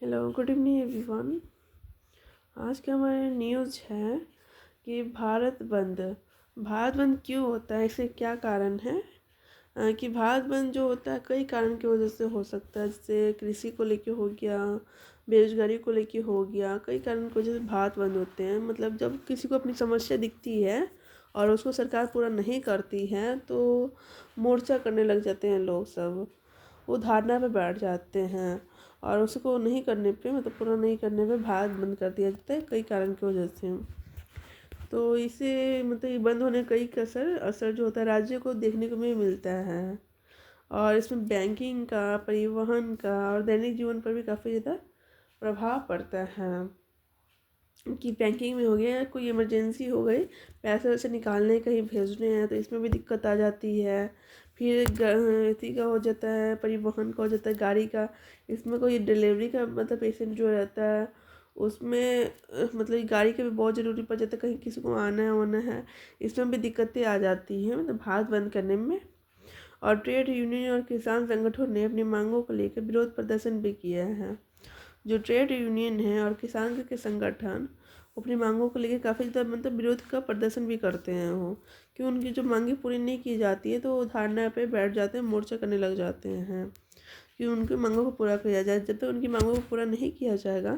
Hello, good evening everyone. आज का हमारा न्यूज़ है कि भारत बंद क्यों होता है, इसके क्या कारण है। कि भारत बंद जो होता है कई कारण की वजह से हो सकता है, जैसे कृषि को लेके हो गया, बेरोजगारी को लेके हो गया। कई कारण की वजह से भारत बंद होते हैं। मतलब जब किसी को अपनी समस्या दिखती है और उसको सरकार पूरा नहीं करती है तो मोर्चा करने लग जाते हैं लोग सब। वो धारणा पे बैठ जाते हैं और उसको नहीं करने पे, मतलब पूरा नहीं करने पे भारत बंद कर दिया जाता है कई कारण की वजह से। तो इसे मतलब ये बंद होने का कई असर असर जो होता है राज्य को देखने को भी मिलता है। और इसमें बैंकिंग का, परिवहन का और दैनिक जीवन पर भी काफ़ी ज़्यादा प्रभाव पड़ता है। कि बैंकिंग में हो गया, कोई इमरजेंसी हो गई, पैसे वैसे निकालने कहीं भेजने हैं तो इसमें भी दिक्कत आ जाती है। फिर इसी का हो जाता है, परिवहन का हो जाता है, गाड़ी का। इसमें कोई डिलीवरी का मतलब पेशेंट जो रहता है उसमें मतलब गाड़ी की भी बहुत ज़रूरी पड़ जाता है, कहीं किसी को आना है होना है। इसमें भी दिक्कतें आ जाती हैं मतलब भारत बंद करने में। और ट्रेड यूनियन और किसान संगठनों ने अपनी मांगों को लेकर विरोध प्रदर्शन भी किया है। जो ट्रेड यूनियन है और किसान के संगठन अपनी मांगों को लेकर काफ़ी ज़्यादा मतलब विरोध का प्रदर्शन भी करते हैं वो, कि उनकी जो मांगें पूरी नहीं की जाती है तो वो धारणा पे बैठ जाते हैं, मोर्चा करने लग जाते हैं कि उनकी मांगों को पूरा किया जाए। जब तक उनकी मांगों को पूरा नहीं किया जाएगा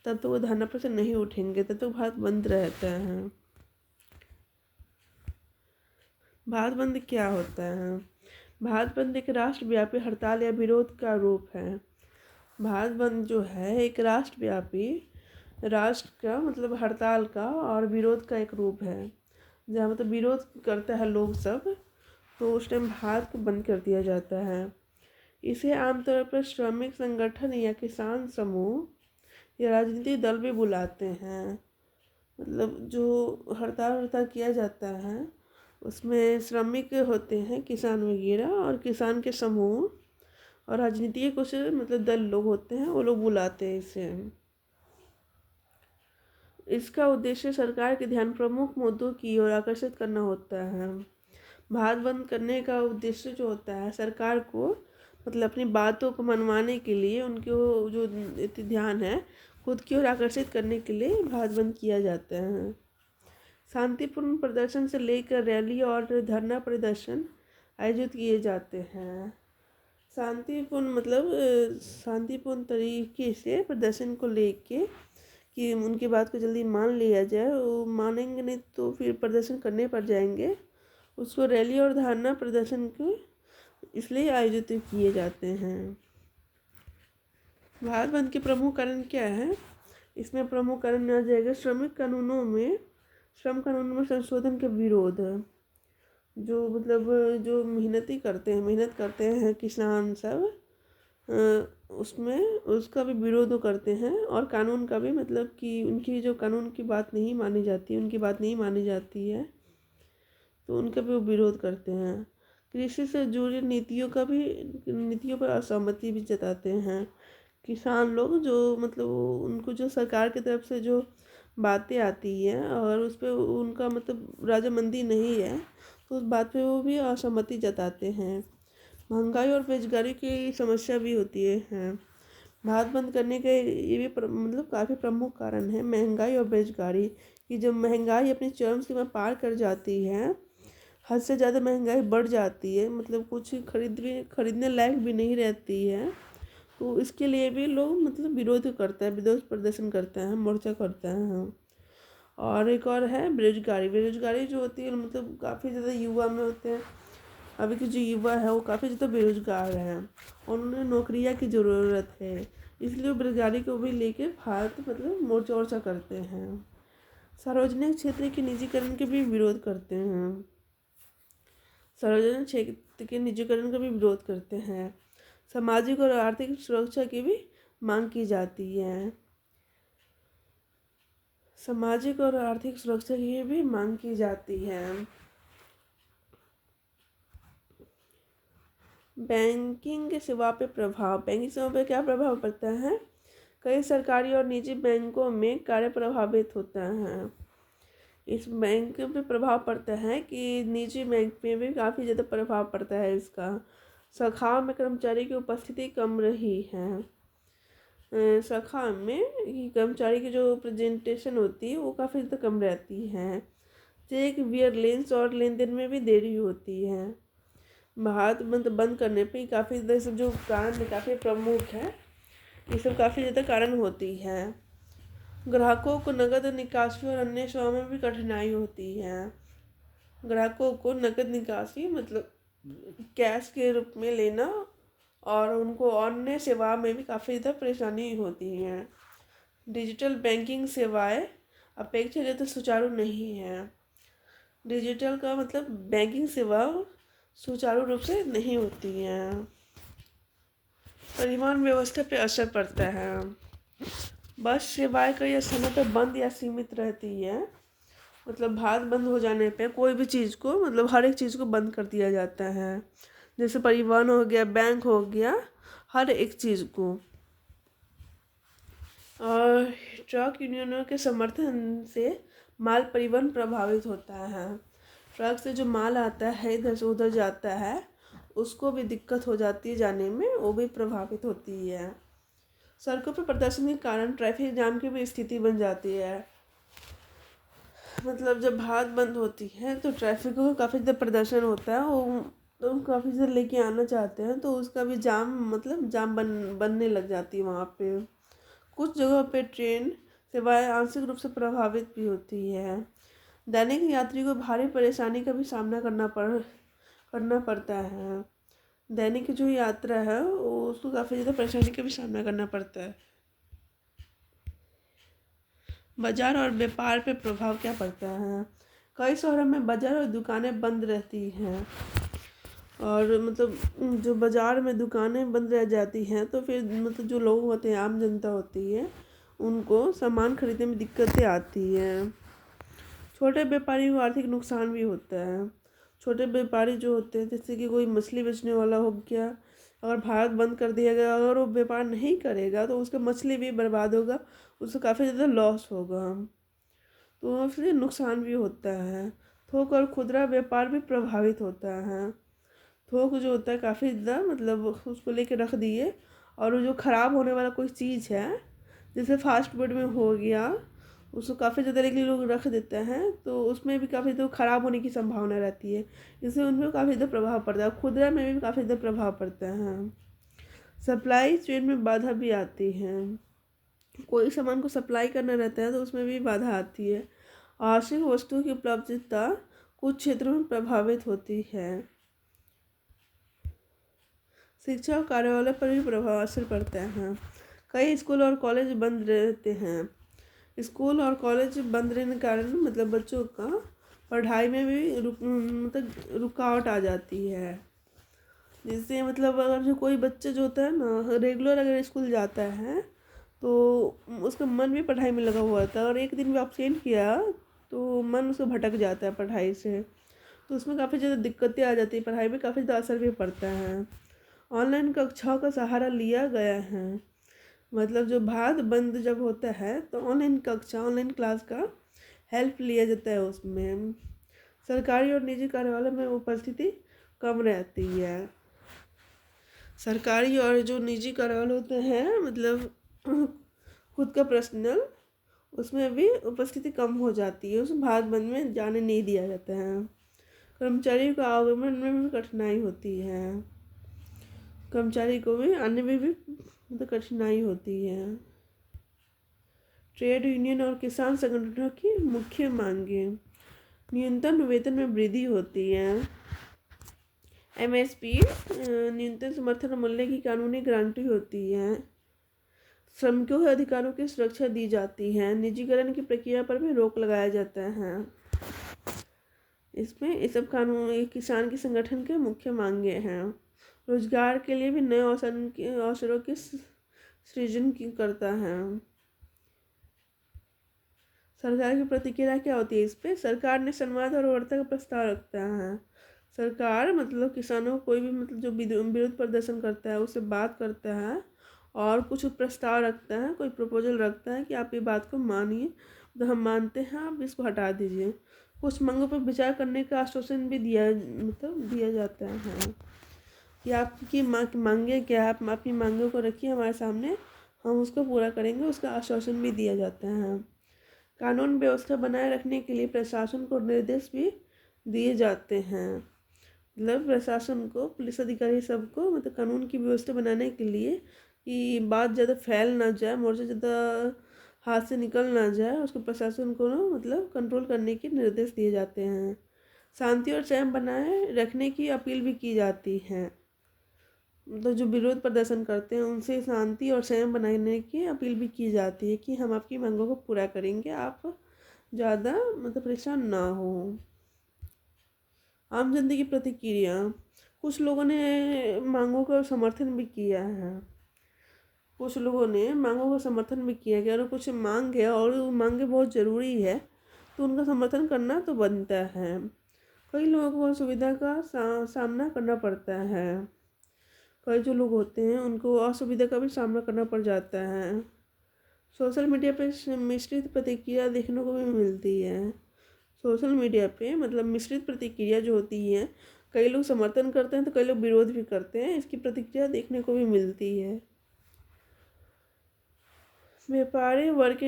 तब तक वो धरना पर से नहीं उठेंगे, तब तक भारत बंद रहता है। भारत बंद क्या होता है? भारत बंद एक राष्ट्रव्यापी हड़ताल या विरोध का रूप है। भारत बंद जो है एक राष्ट्रव्यापी, राष्ट्र का मतलब हड़ताल का और विरोध का एक रूप है, जहाँ मतलब विरोध करता है लोग सब, तो उस टाइम भारत को बंद कर दिया जाता है। इसे आमतौर पर श्रमिक संगठन या किसान समूह या राजनीतिक दल भी बुलाते हैं। मतलब जो हड़ताल किया जाता है उसमें श्रमिक होते हैं, किसान वगैरह, और किसान के समूह और राजनीतिक कुछ मतलब दल लोग होते हैं, वो लोग बुलाते हैं इसे। इसका उद्देश्य सरकार के ध्यान प्रमुख मुद्दों की ओर आकर्षित करना होता है। भारत बंद करने का उद्देश्य जो होता है सरकार को मतलब अपनी बातों को मनवाने के लिए, उनको जो ध्यान है खुद की ओर आकर्षित करने के लिए भारत बंद किया जाता है। शांतिपूर्ण प्रदर्शन से लेकर रैली और धरना प्रदर्शन आयोजित किए जाते हैं। शांतिपूर्ण मतलब शांतिपूर्ण तरीके से प्रदर्शन को लेके कि उनकी बात को जल्दी मान लिया जाए। वो मानेंगे नहीं तो फिर प्रदर्शन करने पर जाएंगे। उसको रैली और धरना प्रदर्शन को इसलिए आयोजित किए जाते हैं। भारत बंद के प्रमुख कारण क्या है? इसमें प्रमुख कारण आ जाएगा श्रम कानूनों में संशोधन के विरोध। जो मतलब जो मेहनत करते हैं किसान सब, उसमें उसका भी विरोध करते हैं। और कानून का भी मतलब कि उनकी जो कानून की बात नहीं मानी जाती, उनकी बात नहीं मानी जाती है तो उनका भी वो विरोध करते हैं। कृषि से जुड़ी नीतियों पर असहमति भी जताते हैं किसान लोग। जो मतलब उनको जो सरकार की तरफ से जो बातें आती हैं और उस पर उनका मतलब राजामंदी नहीं है तो उस बात पे वो भी असहमति जताते हैं। महंगाई और बेरोजगारी की समस्या भी होती है। भारत बंद करने के ये भी मतलब काफ़ी प्रमुख कारण है, महंगाई और बेरोजगारी। कि जब महंगाई अपनी चरम सीमा पार कर जाती है, हद से ज़्यादा महंगाई बढ़ जाती है, मतलब कुछ खरीदने लायक भी नहीं रहती है, तो इसके लिए भी लोग मतलब विरोध करता है, विरोध प्रदर्शन करता है, मोर्चा करता है। और एक और है बेरोजगारी जो होती है मतलब काफ़ी ज़्यादा युवा में होते हैं। अभी के जो युवा है वो काफ़ी ज़्यादा बेरोजगार हैं और उन्हें नौकरियाँ की ज़रूरत है, इसलिए वो बेरोजगारी को भी लेके भारत मतलब मोर्चा वोर्चा करते हैं। सार्वजनिक क्षेत्र के निजीकरण के भी विरोध करते हैं। सार्वजनिक क्षेत्र के निजीकरण का भी विरोध करते हैं। सामाजिक और आर्थिक सुरक्षा की भी मांग की जाती है। सामाजिक और आर्थिक सुरक्षा की भी मांग की जाती है। बैंकिंग सेवा पे प्रभाव। बैंकिंग सेवा पे क्या प्रभाव पड़ता है? कई सरकारी और निजी बैंकों में कार्य प्रभावित होता है। इस बैंक पे प्रभाव पड़ता है कि निजी बैंक में भी काफ़ी ज़्यादा प्रभाव पड़ता है इसका। शाखाओं में कर्मचारी की उपस्थिति कम रही है। शाखा में कर्मचारी की जो प्रेजेंटेशन होती है वो काफ़ी ज़्यादा कम रहती है। चेक वियरलेंस और लेन देन में भी देरी होती है। भारत बंद करने पे काफ़ी ज़्यादा सब जो कारण है काफ़ी प्रमुख है, ये सब काफ़ी ज़्यादा कारण होती है। ग्राहकों को नकद निकासी और अन्य सेवाओं में भी कठिनाई होती है। ग्राहकों को नकद निकासी मतलब कैश के रूप में लेना और उनको अन्य सेवा में भी काफ़ी ज़्यादा परेशानी होती है। डिजिटल बैंकिंग सेवाएं अपेक्षाकृत सुचारू नहीं है। डिजिटल का मतलब बैंकिंग सेवा सुचारू रूप से नहीं होती है। परिवहन व्यवस्था पे असर पड़ता है। बस सेवाएं कई समय पर बंद या सीमित रहती है। मतलब भारत बंद हो जाने पे कोई भी चीज़ को मतलब हर एक चीज़ को बंद कर दिया जाता है। जैसे परिवहन हो गया, बैंक हो गया, हर एक चीज़ को। और ट्रक यूनियनों के समर्थन से माल परिवहन प्रभावित होता है। ट्रक से जो माल आता है इधर से उधर जाता है उसको भी दिक्कत हो जाती है, जाने में वो भी प्रभावित होती है। सड़कों पर प्रदर्शन के कारण ट्रैफिक जाम की भी स्थिति बन जाती है। मतलब जब भारत बंद होती है तो ट्रैफिक को काफ़ी ज़्यादा प्रदर्शन होता है, वो तो काफ़ी ज़्यादा लेके आना चाहते हैं तो उसका भी जाम मतलब जाम बनने लग जाती है वहाँ पे। कुछ जगहों पे ट्रेन सेवाएं आंशिक रूप से प्रभावित भी होती है। दैनिक यात्री को भारी परेशानी का भी सामना करना पड़ता है। दैनिक जो यात्रा है उसको काफ़ी ज़्यादा परेशानी का भी सामना करना पड़ता है। बाजार और व्यापार पे प्रभाव क्या पड़ता है? कई शहरों में बाजार और दुकानें बंद रहती हैं और मतलब जो बाज़ार में दुकानें बंद रह जाती हैं तो फिर मतलब जो लोग होते हैं, आम जनता होती है, उनको सामान खरीदने में दिक्कतें आती हैं। छोटे व्यापारी को आर्थिक नुकसान भी होता है। छोटे व्यापारी जो होते हैं जैसे कि कोई मछली बेचने वाला हो गया, अगर भारत बंद कर दिया गया, अगर वो व्यापार नहीं करेगा तो उसका मछली भी बर्बाद होगा, उसको काफ़ी ज़्यादा लॉस होगा, तो इसलिए नुकसान भी होता है। थोक और खुदरा व्यापार भी प्रभावित होता है। थोक जो होता है काफ़ी ज़्यादा मतलब उसको लेके रख दिए और वो जो ख़राब होने वाला कोई चीज़ है जैसे फास्ट फूड में हो गया, उसको काफ़ी ज़्यादा लेके लोग रख देते हैं तो उसमें भी काफ़ी ज़्यादा ख़राब होने की संभावना रहती है, इससे उनमें काफ़ी ज़्यादा प्रभाव पड़ता है। खुदरा में भी काफ़ी ज़्यादा प्रभाव पड़ता है। सप्लाई चेन में बाधा भी आती है। कोई सामान को सप्लाई करना रहता है तो उसमें भी बाधा आती है। आवश्यक वस्तुओं की उपलब्धता कुछ क्षेत्रों में प्रभावित होती है। शिक्षा और कार्यालय पर भी प्रभाव असर पड़ता है। कई स्कूल और कॉलेज बंद रहते हैं। स्कूल और कॉलेज बंद रहने के कारण मतलब बच्चों का पढ़ाई में भी मतलब रुकावट आ जाती है। जिससे मतलब अगर जो कोई बच्चा जो होता है ना रेगुलर अगर स्कूल जाता है तो उसका मन भी पढ़ाई में लगा हुआ होता है और एक दिन भी एब्सेंट किया तो मन उसका भटक जाता है पढ़ाई से, तो उसमें काफ़ी ज़्यादा दिक्कतें आ जाती है, पढ़ाई में काफ़ी ज़्यादा असर भी पड़ता है। ऑनलाइन कक्षाओं का सहारा लिया गया है। मतलब जो भारत बंद जब होता है तो ऑनलाइन कक्षा ऑनलाइन क्लास का हेल्प लिया जाता है उसमें। सरकारी और निजी कार्यालय में उपस्थिति कम रहती है। सरकारी और जो निजी कार्यालय होते हैं मतलब खुद का पर्सनल, उसमें भी उपस्थिति कम हो जाती है, उसमें भारत बंद में जाने नहीं दिया जाता है। कर्मचारियों का आवागमन में भी कठिनाई होती है। कर्मचारी को भी आने में भी मतलब कठिनाई होती है। ट्रेड यूनियन और किसान संगठनों की मुख्य मांगें। न्यूनतम वेतन में वृद्धि होती है। एमएसपी न्यूनतम समर्थन मूल्य की कानूनी गारंटी होती है। श्रमिकों के अधिकारों की सुरक्षा दी जाती है। निजीकरण की प्रक्रिया पर भी रोक लगाया जाता है। इसमें ये सब कानून किसान के संगठन के मुख्य मांगे हैं। रोजगार के लिए भी नए अवसरों की सृजन करता है। सरकार की प्रतिक्रिया क्या होती है इस पे? सरकार ने संवाद और वार्ता का प्रस्ताव रखता है। सरकार मतलब किसानों को कोई भी मतलब जो विरोध प्रदर्शन करता है उससे बात करता है और कुछ प्रस्ताव रखता है, कोई प्रपोजल रखता है कि आप ये बात को मानिए, तो हम मानते हैं, आप इसको हटा दीजिए। कुछ मांगों पर विचार करने का आश्वासन भी दिया जाता है कि आपकी मांगे क्या, आप अपनी मांगों को रखिए हमारे सामने, हम उसको पूरा करेंगे, उसका आश्वासन भी दिया जाता है। कानून व्यवस्था बनाए रखने के लिए प्रशासन को निर्देश भी दिए जाते हैं। मतलब प्रशासन को, पुलिस अधिकारी सबको मतलब कानून की व्यवस्था बनाने के लिए कि बात ज़्यादा फैल ना जाए, मोर्चा ज़्यादा हाथ से निकल ना जाए, उसको प्रशासन को ना मतलब कंट्रोल करने के निर्देश दिए जाते हैं। शांति और संयम बनाए रखने की अपील भी की जाती है। मतलब जो विरोध प्रदर्शन करते हैं उनसे शांति और संयम बनाने की अपील भी की जाती है कि हम आपकी मांगों को पूरा करेंगे, आप ज़्यादा मतलब परेशान ना हो। आम जनता की प्रतिक्रिया, कुछ लोगों ने मांगों का समर्थन भी किया है। कुछ लोगों ने मांगों का समर्थन भी किया है कि अगर कुछ मांग है और वो मांगे बहुत ज़रूरी है तो उनका समर्थन करना तो बनता है। कई लोगों को असुविधा का सामना करना पड़ता है। कई जो लोग होते हैं उनको असुविधा का भी सामना करना पड़ जाता है। सोशल मीडिया पे मिश्रित प्रतिक्रिया देखने को भी मिलती है। सोशल मीडिया पे मतलब मिश्रित प्रतिक्रिया जो होती है, कई लोग समर्थन करते हैं तो कई लोग विरोध भी करते हैं, इसकी प्रतिक्रिया देखने को भी मिलती है। व्यापारी वर्ग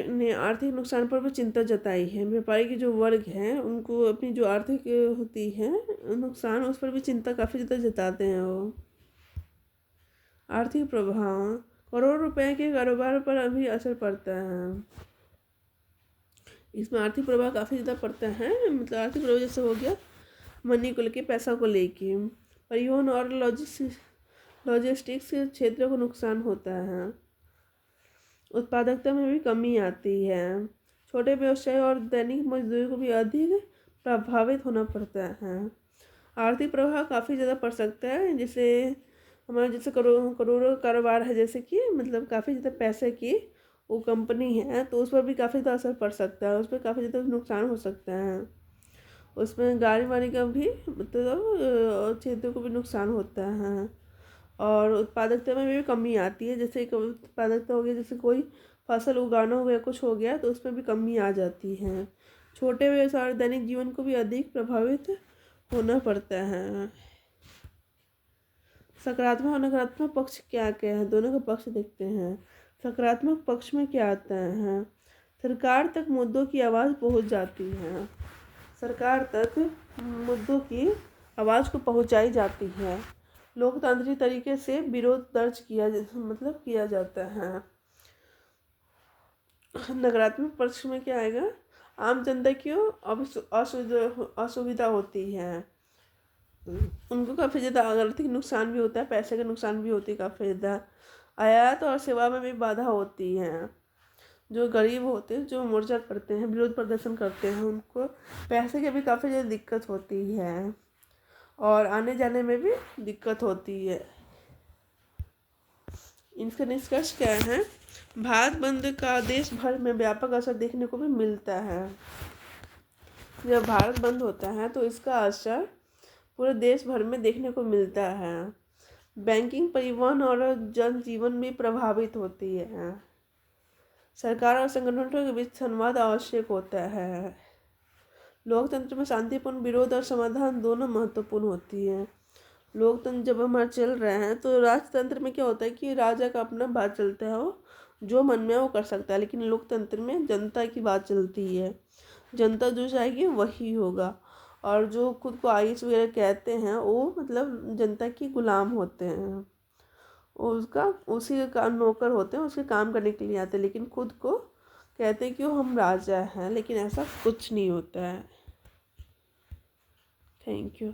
ने आर्थिक नुकसान पर भी चिंता जताई है। व्यापारी की जो वर्ग है उनको अपनी जो आर्थिक होती है नुकसान, उस पर भी चिंता काफ़ी ज़्यादा जताते हैं वो। आर्थिक प्रभाव, करोड़ रुपए के कारोबार पर अभी असर पड़ता है। इसमें आर्थिक प्रभाव काफ़ी ज़्यादा पड़ता है। मतलब आर्थिक प्रभाव जैसे हो गया मनी को लेके, पैसा को लेके, परिवहन और लॉजिस्टिक्स के क्षेत्र को नुकसान होता है। उत्पादकता में भी कमी आती है। छोटे व्यवसाय और दैनिक मजदूरी को भी अधिक प्रभावित होना पड़ता है। आर्थिक प्रभाव काफ़ी ज़्यादा पड़ सकता है। जैसे हमारा जैसे करोड़ों कारोबार है, जैसे कि मतलब काफ़ी ज़्यादा पैसे की वो कंपनी है तो उस पर भी काफ़ी ज़्यादा असर पड़ सकता है, उस पर काफ़ी ज़्यादा नुकसान हो सकता है। उसमें गाड़ी वाड़ी का भी मतलब क्षेत्र को भी नुकसान होता है। और उत्पादकता में भी कमी आती है। जैसे एक उत्पादकता हो गया, जैसे कोई फसल उगाना हो गया, कुछ हो गया तो उसमें भी कमी आ जाती है। छोटे व्यवसाय और दैनिक जीवन को भी अधिक प्रभावित होना पड़ता है। सकारात्मक और नकारात्मक पक्ष क्या क्या है, दोनों का पक्ष देखते हैं। सकारात्मक पक्ष में क्या आता है, सरकार तक मुद्दों की आवाज़ पहुंच जाती है। सरकार तक मुद्दों की आवाज़ को पहुंचाई जाती है। लोकतांत्रिक तरीके से विरोध दर्ज किया जाता है। नकारात्मक पक्ष में क्या आएगा, आम जनता की असुविधा होती है, उनको काफ़ी ज़्यादा आर्थिक नुकसान भी होता है, पैसे का नुकसान भी होती है काफ़ी ज़्यादा। आयात और सेवा में भी बाधा होती है। जो गरीब होते हैं, जो मोर्चा करते हैं, विरोध प्रदर्शन करते हैं, उनको पैसे की भी काफ़ी ज़्यादा दिक्कत होती है और आने जाने में भी दिक्कत होती है। इनका निष्कर्ष क्या है, भारत बंद का देश भर में व्यापक असर देखने को भी मिलता है। जब भारत बंद होता है तो इसका असर पूरे देश भर में देखने को मिलता है। बैंकिंग, परिवहन और जनजीवन भी प्रभावित होती है। सरकार और संगठनों के बीच संवाद आवश्यक होता है। लोकतंत्र में शांतिपूर्ण विरोध और समाधान दोनों महत्वपूर्ण होती है। लोकतंत्र जब हमारा चल रहा है तो राजतंत्र में क्या होता है कि राजा का अपना बात चलता है, वो जो मन में वो कर सकता है, लेकिन लोकतंत्र में जनता की बात चलती है। जनता जो चाहेगी वही होगा और जो खुद को आईएएस वगैरह कहते हैं वो मतलब जनता की गुलाम होते हैं, उसका उसी का नौकर होते हैं, उसके काम करने के लिए आते हैं, लेकिन खुद को कहते हैं कि वो हम राजा हैं, लेकिन ऐसा कुछ नहीं होता है। Thank you.